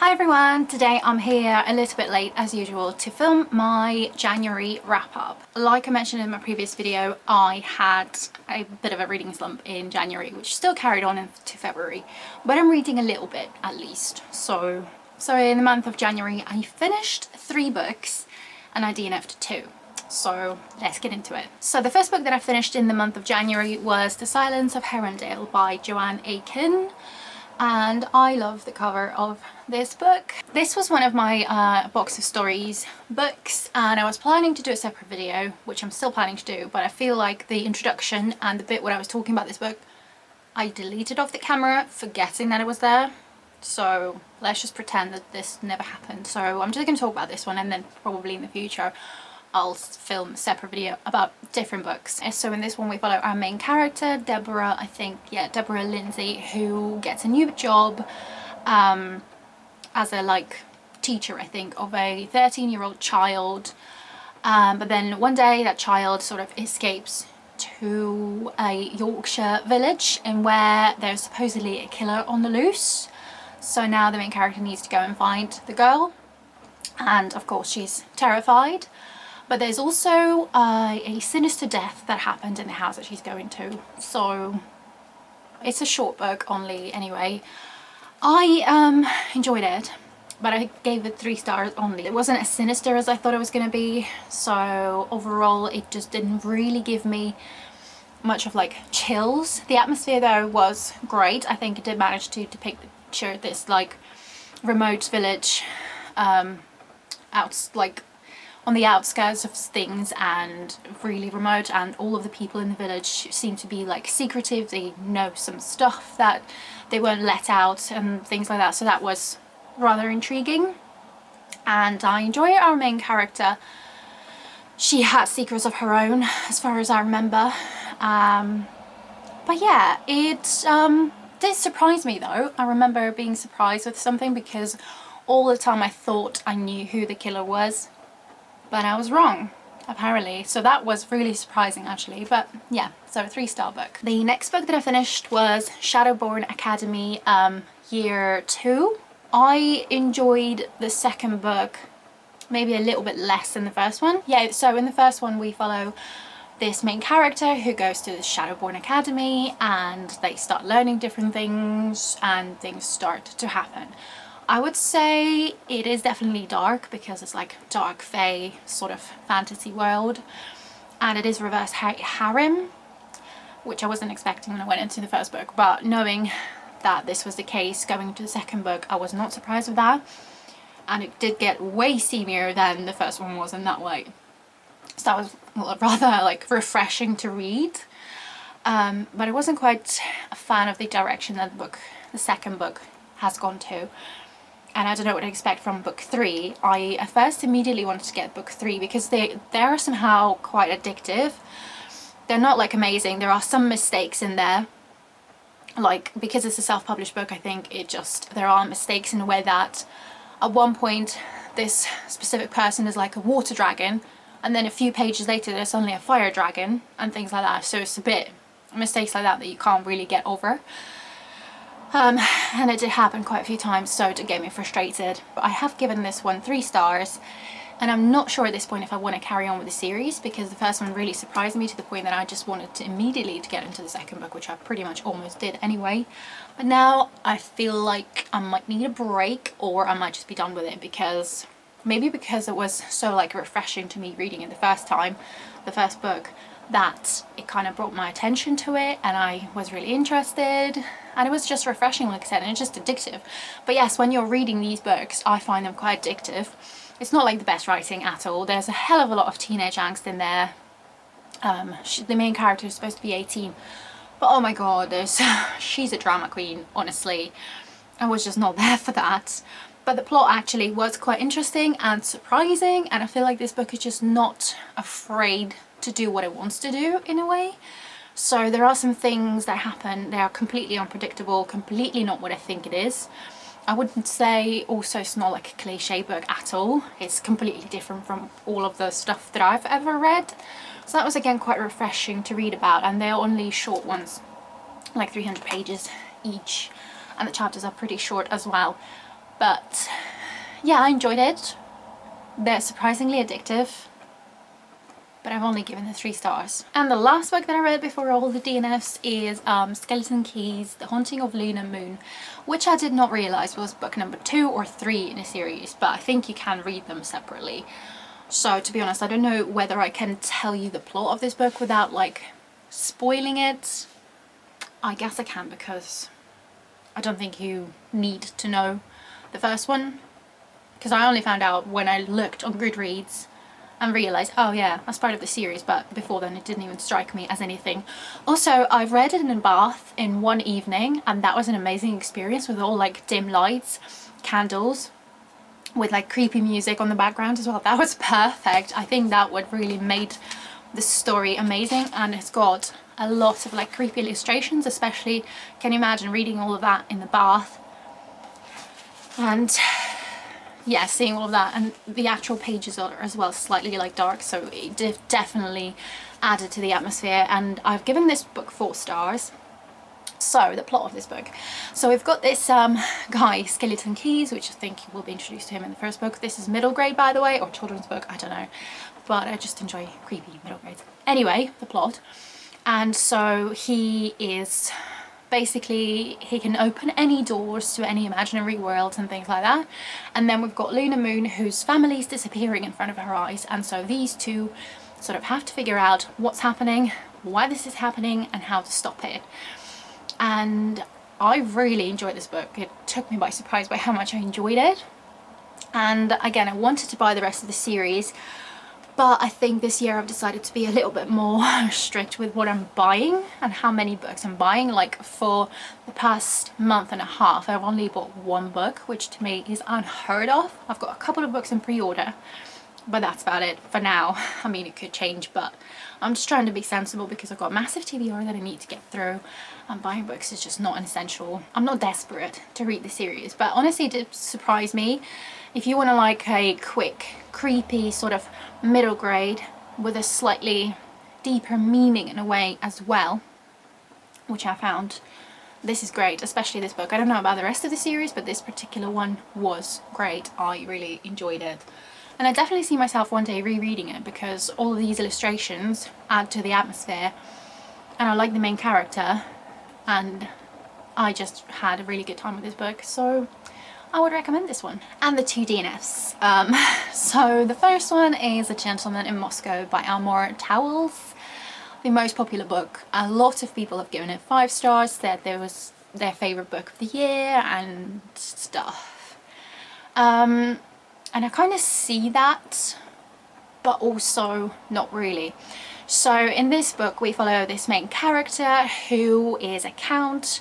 Hi everyone, today I'm here a little bit late as usual to film my January wrap up. Like I mentioned in my previous video, I had a bit of a reading slump in January, which still carried on into February, but I'm reading a little bit at least. So in the month of January I finished 3 books and I DNF'd 2. So let's get into it. So the first book that I finished in the month of January was The Silence of Herondale by Joanne Aiken. And I love the cover of this book. This was one of my box of stories books, and I was planning to do a separate video, which I'm still planning to do, but I feel like the introduction and the bit where I was talking about this book, I deleted off the camera, forgetting that it was there. So let's just pretend that this never happened. So I'm just going to talk about this one, and then probably in the future I'll film a separate video about different books. So in this one we follow our main character, Deborah, Deborah Lindsay, who gets a new job as a teacher, I think, of a 13-year-old child. But then one day that child sort of escapes to a Yorkshire village in where there's supposedly a killer on the loose. So now the main character needs to go and find the girl. And of course she's terrified. But there's also a sinister death that happened in the house that she's going to. So it's a short book only anyway. I enjoyed it, but I gave it 3 stars only. It wasn't as sinister as I thought it was going to be. So overall it just didn't really give me much of chills. The atmosphere though was great. I think it did manage to depict this remote village on the outskirts of things and really remote, and all of the people in the village seem to be secretive. They know some stuff that they won't let out and things like that, so that was rather intriguing. And I enjoy our main character. She had secrets of her own as far as I remember, but yeah, it did surprise me though. I remember being surprised with something because all the time I thought I knew who the killer was, but I was wrong, apparently. So that was really surprising actually. But yeah, so a 3-star book. The next book that I finished was Shadowborn Academy Year 2. I enjoyed the second book maybe a little bit less than the first one. Yeah, so in the first one we follow this main character who goes to the Shadowborn Academy and they start learning different things and things start to happen. I would say it is definitely dark because it's dark fae sort of fantasy world, and it is reverse harem, which I wasn't expecting when I went into the first book, but knowing that this was the case going into the second book, I was not surprised with that, and it did get way seamier than the first one was in that way. So that was rather refreshing to read, but I wasn't quite a fan of the direction that the second book has gone to. And I don't know what to expect from book 3. I at first immediately wanted to get book 3 because they are somehow quite addictive. They're not amazing. There are some mistakes in there. Because it's a self-published book, I think there are mistakes in a way that at one point this specific person is like a water dragon, and then a few pages later there's suddenly a fire dragon and things like that. So it's a bit mistakes like that you can't really get over. And it did happen quite a few times, so it did get me frustrated. But I have given this one 3 stars, and I'm not sure at this point if I want to carry on with the series because the first one really surprised me to the point that I just wanted to immediately get into the second book, which I pretty much almost did anyway. But now I feel like I might need a break, or I might just be done with it because it was so refreshing to me reading it the first book, that it kind of brought my attention to it and I was really interested, and it was just refreshing, like I said, and it's just addictive. But yes, when you're reading these books I find them quite addictive. It's not the best writing at all. There's a hell of a lot of teenage angst in there. The main character is supposed to be 18, but oh my god, she's a drama queen, honestly. I was just not there for that. But the plot actually was quite interesting and surprising, and I feel like this book is just not afraid to do what it wants to do in a way. So there are some things that happen, they are completely unpredictable, completely not what I think it is. I wouldn't say also it's not a cliche book at all. It's completely different from all of the stuff that I've ever read. So that was again quite refreshing to read about, and they're only short ones, 300 pages each, and the chapters are pretty short as well. But yeah, I enjoyed it. They're surprisingly addictive, but I've only given it 3 stars. And the last book that I read before all the DNFs is Skeleton Keys, The Haunting of Luna Moon, which I did not realise was book number 2 or 3 in a series, but I think you can read them separately. So to be honest, I don't know whether I can tell you the plot of this book without like spoiling it. I guess I can, because I don't think you need to know the first one, because I only found out when I looked on Goodreads and realised, oh yeah, that's part of the series, but before then it didn't even strike me as anything. Also, I've read it in Bath in one evening, and that was an amazing experience with all like dim lights, candles, with like creepy music on the background as well. That was perfect. I think that would really made the story amazing, and it's got a lot of like creepy illustrations, especially, can you imagine reading all of that in the bath? And yeah, seeing all of that, and the actual pages are as well slightly like dark, so it definitely added to the atmosphere. And I've given this book 4 stars. So the plot of this book, so we've got this guy, Skeleton Keys, which I think you will be introduced to him in the first book. This is middle grade, by the way, or children's book, I don't know, but I just enjoy creepy middle grades. Anyway, the plot. And so he is basically, he can open any doors to any imaginary worlds and things like that. And then we've got Luna Moon, whose family is disappearing in front of her eyes, and so these two sort of have to figure out what's happening, why this is happening, and how to stop it. And I really enjoyed this book. It took me by surprise by how much I enjoyed it. And again, I wanted to buy the rest of the series, but I think this year I've decided to be a little bit more strict with what I'm buying and how many books I'm buying. Like for the past month and a half, I've only bought 1 book, which to me is unheard of. I've got a couple of books in pre-order, but that's about it for now. I mean, it could change, but I'm just trying to be sensible because I've got a massive TBR that I need to get through, and buying books is just not an essential. I'm not desperate to read the series, but honestly it did surprise me. If you want to like a quick, creepy sort of middle grade with a slightly deeper meaning in a way as well, which I found, this is great, especially this book. I don't know about the rest of the series, but this particular one was great. I really enjoyed it. And I definitely see myself one day rereading it, because all of these illustrations add to the atmosphere, and I like the main character, and I just had a really good time with this book, so I would recommend this one. And the 2 DNFs. So the first one is A Gentleman in Moscow by Amor Towles. The most popular book. A lot of people have given it 5 stars, said it was their favourite book of the year and stuff. And I kind of see that, but also not really. So in this book we follow this main character who is a count,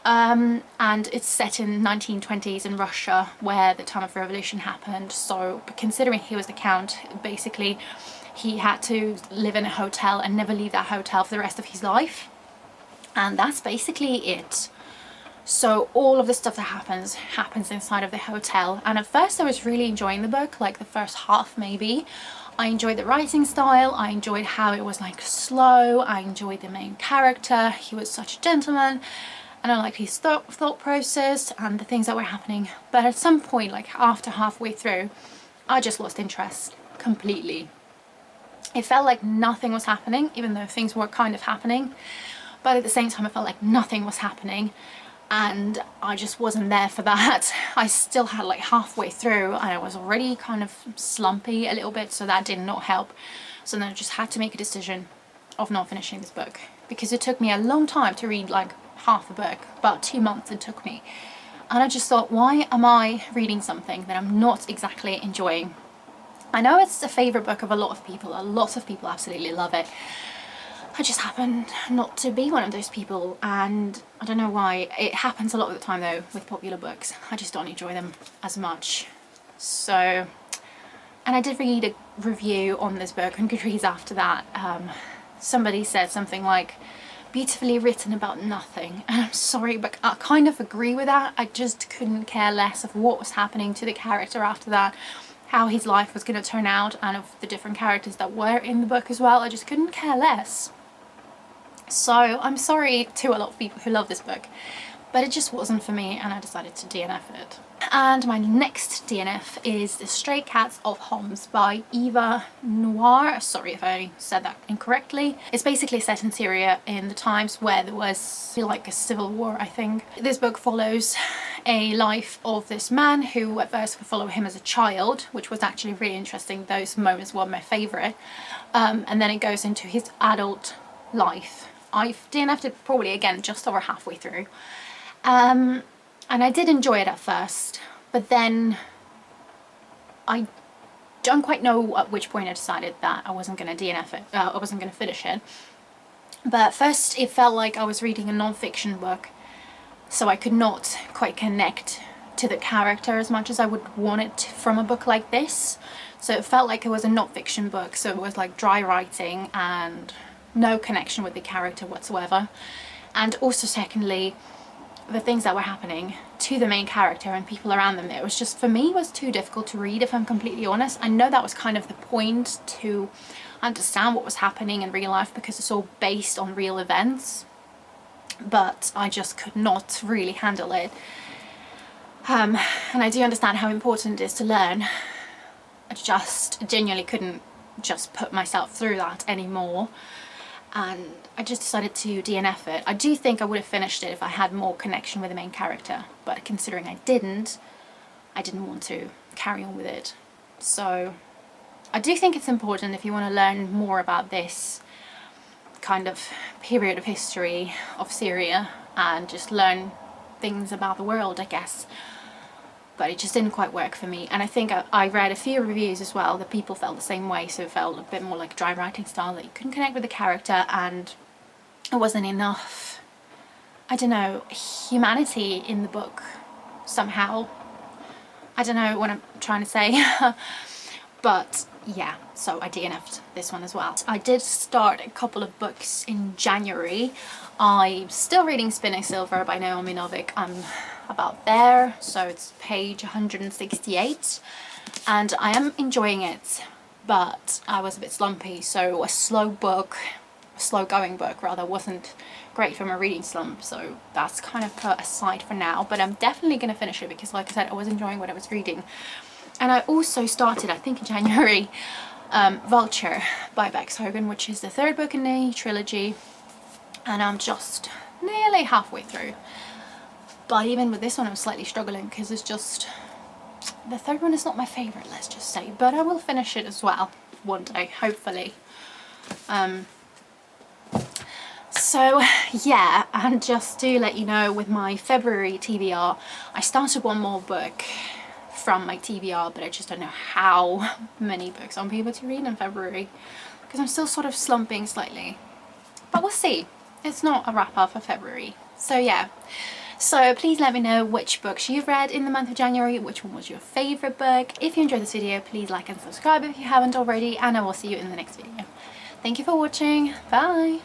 and it's set in 1920s in Russia, where the time of revolution happened. So considering he was the count, basically he had to live in a hotel and never leave that hotel for the rest of his life, and that's basically it. So all of the stuff that happens inside of the hotel. And at first I was really enjoying the book, like the first half maybe. I enjoyed the writing style, I enjoyed how it was like slow, I enjoyed the main character, he was such a gentleman, and I liked his thought process and the things that were happening. But at some point, like after halfway through, I just lost interest completely. It felt like nothing was happening, even though things were kind of happening, but at the same time it felt like nothing was happening. And I just wasn't there for that. I still had like halfway through and I was already kind of slumpy a little bit, so that did not help. So then I just had to make a decision of not finishing this book, because it took me a long time to read like half the book, about 2 months it took me. And I just thought, why am I reading something that I'm not exactly enjoying? I know it's a favourite book of a lot of people absolutely love it. I just happen not to be one of those people, and I don't know why. It happens a lot of the time though with popular books. I just don't enjoy them as much. So, and I did read a review on this book on Goodreads after that. Somebody said something like, beautifully written about nothing, and I'm sorry, but I kind of agree with that. I just couldn't care less of what was happening to the character after that, how his life was going to turn out, and of the different characters that were in the book as well. I just couldn't care less. So I'm sorry to a lot of people who love this book, but it just wasn't for me and I decided to DNF it. And my next DNF is The Stray Cats of Homs by Eva Noir. Sorry if I said that incorrectly. It's basically set in Syria in the times where there was like a civil war, I think. This book follows a life of this man who at first we follow him as a child, which was actually really interesting. Those moments were my favourite. And then it goes into his adult life. I've DNF'd it probably again just over halfway through. And I did enjoy it at first, but then I don't quite know at which point I decided that I wasn't going to DNF it, I wasn't going to finish it. But first it felt like I was reading a non-fiction book, so I could not quite connect to the character as much as I would want it from a book like this. So it felt like it was a non-fiction book, so it was like dry writing and no connection with the character whatsoever. And also secondly, the things that were happening to the main character and people around them, it was just, for me, was too difficult to read, if I'm completely honest. I know that was kind of the point, to understand what was happening in real life because it's all based on real events, but I just could not really handle it. And I do understand how important it is to learn. I just genuinely couldn't just put myself through that anymore. And I just decided to DNF it. I do think I would have finished it if I had more connection with the main character, but considering I didn't want to carry on with it. So I do think it's important, if you want to learn more about this kind of period of history of Syria and just learn things about the world, I guess. But it just didn't quite work for me. And I think I read a few reviews as well that people felt the same way, so it felt a bit more like a dry writing style, that you couldn't connect with the character and it wasn't enough, I don't know, humanity in the book somehow. I don't know what I'm trying to say. But yeah, so I DNF'd this one as well. I did start a couple of books in January. I'm still reading Spinning Silver by Naomi Novik. I'm about there, so it's page 168, and I am enjoying it, but I was a bit slumpy, so a slow going book rather, wasn't great from a reading slump, so that's kind of put aside for now. But I'm definitely going to finish it because, like I said, I was enjoying what I was reading. And I also started, I think in January, Vulture by Bex Hogan, which is the third book in the trilogy, and I'm just nearly halfway through. But even with this one I'm slightly struggling because it's just, the third one is not my favourite, let's just say, but I will finish it as well one day, hopefully. So yeah, and just to let you know, with my February TBR, I started one more book from my TBR, but I just don't know how many books I'll be able to read in February because I'm still sort of slumping slightly, but we'll see. It's not a wrap up for February. So yeah, so please let me know which books you've read in the month of January, which one was your favourite book. If you enjoyed this video, please like and subscribe if you haven't already, and I will see you in the next video. Thank you for watching, bye!